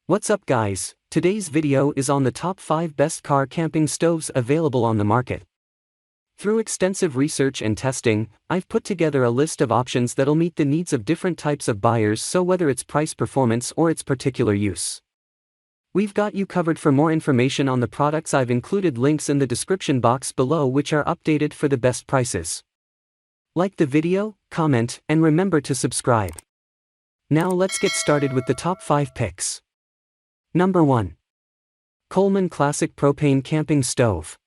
What's up guys, today's video is on the top 5 best car camping stoves available on the market. Through extensive research and testing, I've put together a list of options that'll meet the needs of different types of buyers, so whether it's price performance or its particular use. We've got you covered. For more information on the products, I've included links in the description box below which are updated for the best prices. Like the video, comment, and remember to subscribe. Now let's get started with the top 5 picks. Number 1. Coleman Classic Propane Camping Stove.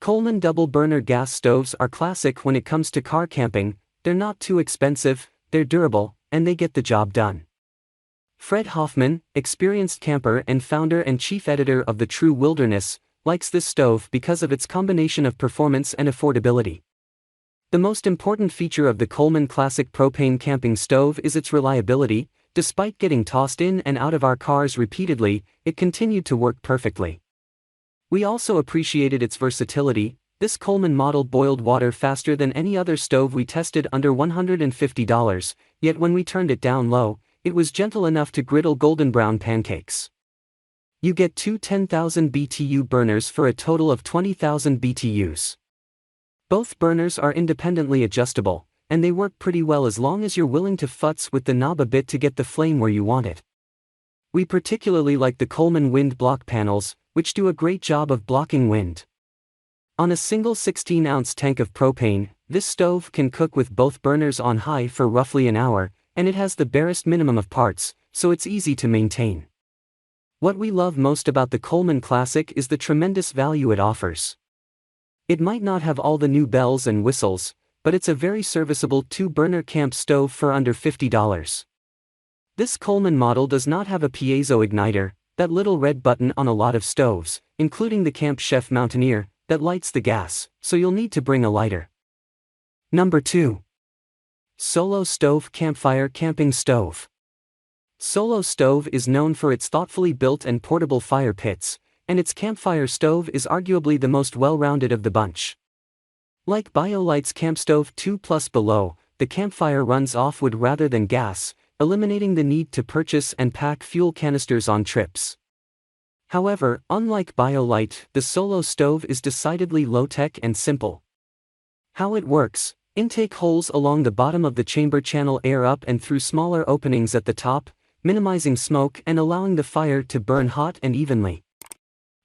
Coleman double burner gas stoves are classic when it comes to car camping. They're not too expensive, they're durable, and they get the job done. Fred Hoffman, experienced camper and founder and chief editor of The True Wilderness, likes this stove because of its combination of performance and affordability. The most important feature of the Coleman Classic Propane Camping Stove is its reliability. Despite getting tossed in and out of our cars repeatedly, it continued to work perfectly. We also appreciated its versatility. This Coleman model boiled water faster than any other stove we tested, under $150, yet when we turned it down low, it was gentle enough to griddle golden brown pancakes. You get two 10,000 BTU burners for a total of 20,000 BTUs. Both burners are independently adjustable, and they work pretty well as long as you're willing to futz with the knob a bit to get the flame where you want it. We particularly like the Coleman wind block panels, which do a great job of blocking wind. On a single 16-ounce tank of propane, this stove can cook with both burners on high for roughly an hour, and it has the barest minimum of parts, so it's easy to maintain. What we love most about the Coleman Classic is the tremendous value it offers. It might not have all the new bells and whistles, but it's a very serviceable 2-burner camp stove for under $50. This Coleman model does not have a piezo igniter, that little red button on a lot of stoves, including the Camp Chef Mountaineer, that lights the gas, so you'll need to bring a lighter. Number 2. Solo Stove Campfire Camping Stove. Solo Stove is known for its thoughtfully built and portable fire pits, and its Campfire stove is arguably the most well-rounded of the bunch. Like BioLite's Camp Stove 2 Plus below, the Campfire runs off wood rather than gas, eliminating the need to purchase and pack fuel canisters on trips. However, unlike BioLite, the Solo stove is decidedly low-tech and simple. How it works: intake holes along the bottom of the chamber channel air up and through smaller openings at the top, minimizing smoke and allowing the fire to burn hot and evenly.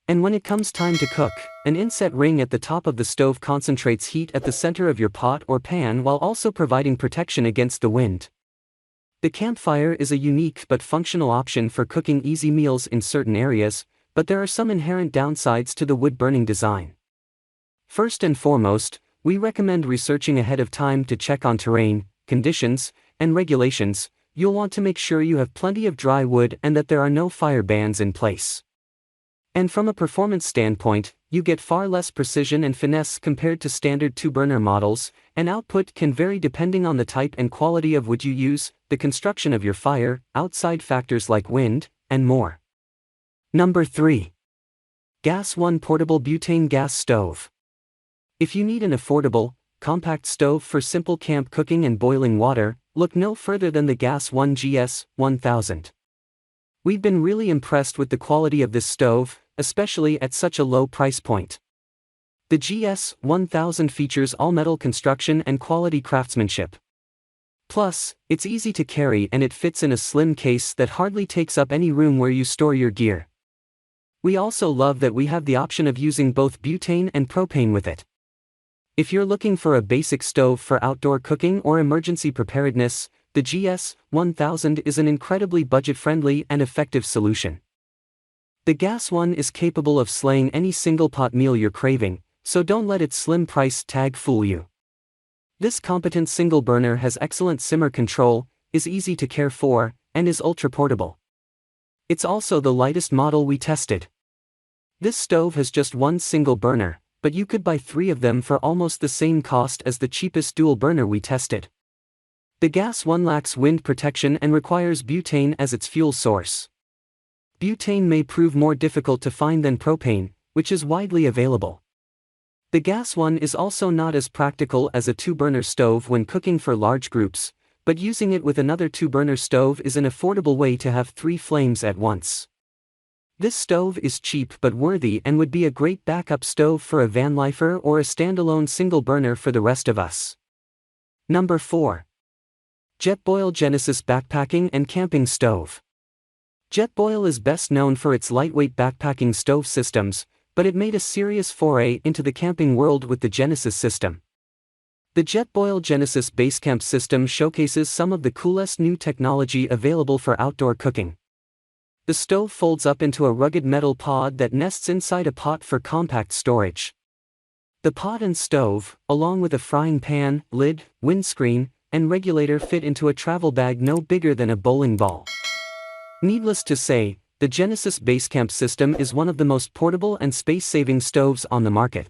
And when it comes time to cook, an inset ring at the top of the stove concentrates heat at the center of your pot or pan while also providing protection against the wind. The Campfire is a unique but functional option for cooking easy meals in certain areas, but there are some inherent downsides to the wood-burning design. First and foremost, we recommend researching ahead of time to check on terrain, conditions, and regulations. You'll want to make sure you have plenty of dry wood and that there are no fire bans in place. And from a performance standpoint, you get far less precision and finesse compared to standard 2-burner models, and output can vary depending on the type and quality of wood you use, the construction of your fire, outside factors like wind, and more. Number 3. Gas One Portable Butane Gas Stove. If you need an affordable, compact stove for simple camp cooking and boiling water, look no further than the Gas One GS 1000. We've been really impressed with the quality of this stove, especially at such a low price point. The GS 1000 features all-metal construction and quality craftsmanship. Plus, it's easy to carry and it fits in a slim case that hardly takes up any room where you store your gear. We also love that we have the option of using both butane and propane with it. If you're looking for a basic stove for outdoor cooking or emergency preparedness, the GS 1000 is an incredibly budget-friendly and effective solution. The Gas One is capable of slaying any single-pot meal you're craving, so don't let its slim price tag fool you. This competent single burner has excellent simmer control, is easy to care for, and is ultra-portable. It's also the lightest model we tested. This stove has just one single burner, but you could buy 3 of them for almost the same cost as the cheapest dual burner we tested. The Gas One lacks wind protection and requires butane as its fuel source. Butane may prove more difficult to find than propane, which is widely available. The Gas One is also not as practical as a 2-burner stove when cooking for large groups, but using it with another 2-burner stove is an affordable way to have 3 flames at once. This stove is cheap but worthy and would be a great backup stove for a van lifer or a standalone single burner for the rest of us. Number 4. Jetboil Genesis Backpacking and Camping Stove. Jetboil is best known for its lightweight backpacking stove systems, but it made a serious foray into the camping world with the Genesis system. The Jetboil Genesis Basecamp system showcases some of the coolest new technology available for outdoor cooking. The stove folds up into a rugged metal pod that nests inside a pot for compact storage. The pot and stove, along with a frying pan, lid, windscreen, and regulator fit into a travel bag no bigger than a bowling ball. Needless to say, the Genesis Basecamp system is one of the most portable and space-saving stoves on the market.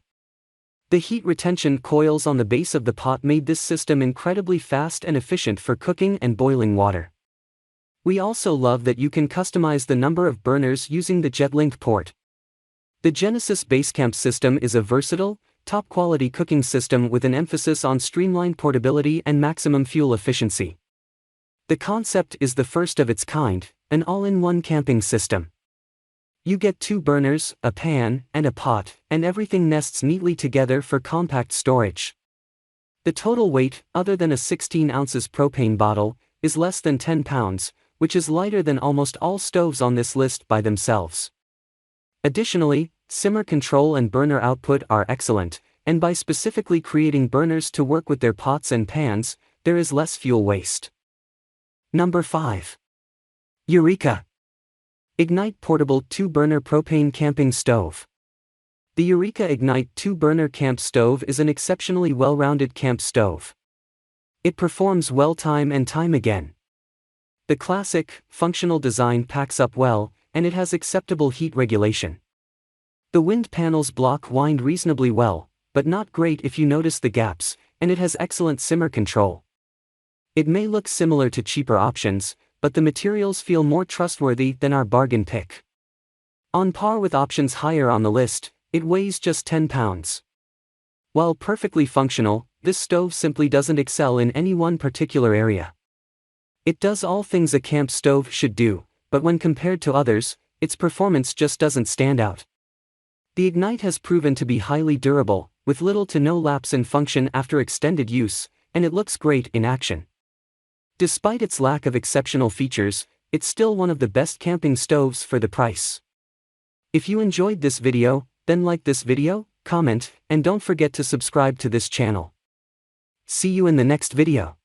The heat retention coils on the base of the pot made this system incredibly fast and efficient for cooking and boiling water. We also love that you can customize the number of burners using the JetLink port. The Genesis Basecamp system is a versatile, top-quality cooking system with an emphasis on streamlined portability and maximum fuel efficiency. The concept is the first of its kind, an all-in-one camping system. You get 2 burners, a pan, and a pot, and everything nests neatly together for compact storage. The total weight, other than a 16 ounces propane bottle, is less than 10 pounds, which is lighter than almost all stoves on this list by themselves. Additionally, simmer control and burner output are excellent, and by specifically creating burners to work with their pots and pans, there is less fuel waste. Number 5. Eureka Ignite Portable 2-Burner Propane Camping Stove. The Eureka Ignite 2-Burner Camp Stove is an exceptionally well-rounded camp stove. It performs well time and time again. The classic, functional design packs up well, and it has acceptable heat regulation. The wind panels block wind reasonably well, but not great if you notice the gaps, and it has excellent simmer control. It may look similar to cheaper options, but the materials feel more trustworthy than our bargain pick. On par with options higher on the list, it weighs just 10 pounds. While perfectly functional, this stove simply doesn't excel in any one particular area. It does all things a camp stove should do, but when compared to others, its performance just doesn't stand out. The Ignite has proven to be highly durable, with little to no lapse in function after extended use, and it looks great in action. Despite its lack of exceptional features, it's still one of the best camping stoves for the price. If you enjoyed this video, then like this video, comment, and don't forget to subscribe to this channel. See you in the next video.